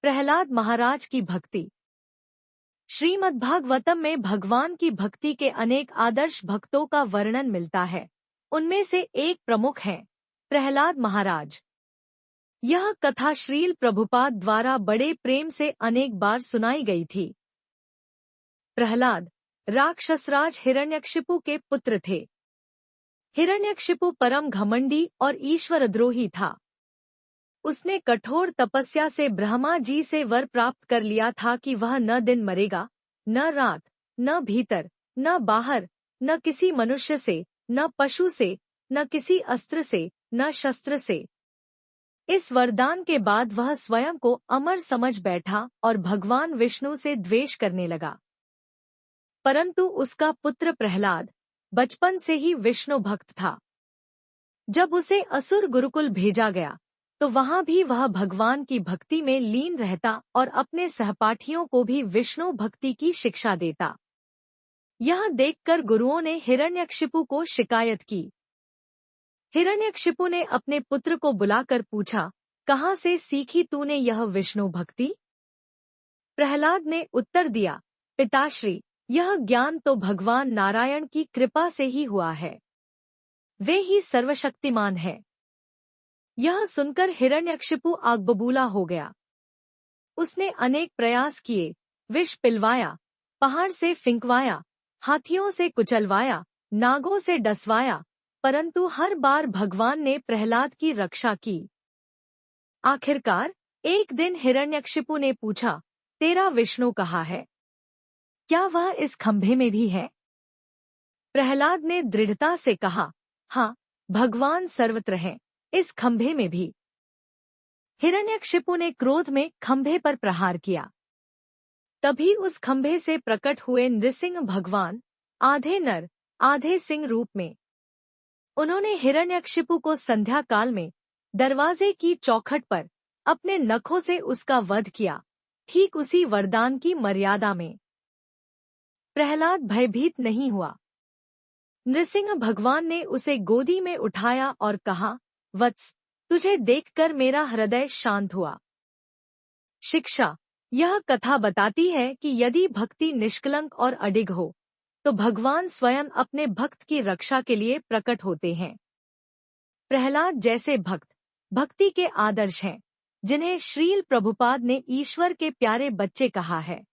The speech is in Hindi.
प्रहलाद महाराज की भक्ति। श्रीमद्भागवतम में भगवान की भक्ति के अनेक आदर्श भक्तों का वर्णन मिलता है। उनमें से एक प्रमुख है प्रहलाद महाराज। यह कथा श्रील प्रभुपाद द्वारा बड़े प्रेम से अनेक बार सुनाई गई थी। प्रहलाद राक्षसराज हिरण्यकशिपु के पुत्र थे। हिरण्यकशिपु परम घमंडी और ईश्वरद्रोही था। उसने कठोर तपस्या से ब्रह्मा जी से वर प्राप्त कर लिया था कि वह न दिन मरेगा, न रात, न भीतर, न बाहर, न किसी मनुष्य से, न पशु से, न किसी अस्त्र से, न शस्त्र से। इस वरदान के बाद वह स्वयं को अमर समझ बैठा और भगवान विष्णु से द्वेष करने लगा। परंतु उसका पुत्र प्रहलाद बचपन से ही विष्णु भक्त था। जब उसे असुर गुरुकुल भेजा गया तो वहां भी वह भगवान की भक्ति में लीन रहता और अपने सहपाठियों को भी विष्णु भक्ति की शिक्षा देता। यह देखकर गुरुओं ने हिरण्यकशिपु को शिकायत की। हिरण्यकशिपु ने अपने पुत्र को बुलाकर पूछा, कहाँ से सीखी तूने यह विष्णु भक्ति? प्रहलाद ने उत्तर दिया, पिताश्री, यह ज्ञान तो भगवान नारायण की कृपा से ही हुआ है। वे ही सर्वशक्तिमान है। यह सुनकर हिरण्यकशिपु आग बबूला हो गया। उसने अनेक प्रयास किए, विष पिलवाया, पहाड़ से फिंकवाया, हाथियों से कुचलवाया, नागों से डसवाया, परंतु हर बार भगवान ने प्रहलाद की रक्षा की। आखिरकार एक दिन हिरण्यकशिपु ने पूछा, तेरा विष्णु कहाँ है? क्या वह इस खंभे में भी है? प्रहलाद ने दृढ़ता से कहा, हाँ, भगवान सर्वत्र हैं, इस खंभे में भी। हिरण्यकशिपु ने क्रोध में खंभे पर प्रहार किया। तभी उस खंभे से प्रकट हुए नृसिंह भगवान, आधे नर आधे सिंह रूप में। उन्होंने हिरण्यकशिपु को संध्या काल में दरवाजे की चौखट पर अपने नखों से उसका वध किया, ठीक उसी वरदान की मर्यादा में। प्रहलाद भयभीत नहीं हुआ। नृसिंह भगवान ने उसे गोदी में उठाया और कहा, वत्स, तुझे देखकर मेरा हृदय शांत हुआ। शिक्षा। यह कथा बताती है कि यदि भक्ति निष्कलंक और अडिग हो तो भगवान स्वयं अपने भक्त की रक्षा के लिए प्रकट होते हैं। प्रहलाद जैसे भक्त भक्ति के आदर्श हैं, जिन्हें श्रील प्रभुपाद ने ईश्वर के प्यारे बच्चे कहा है।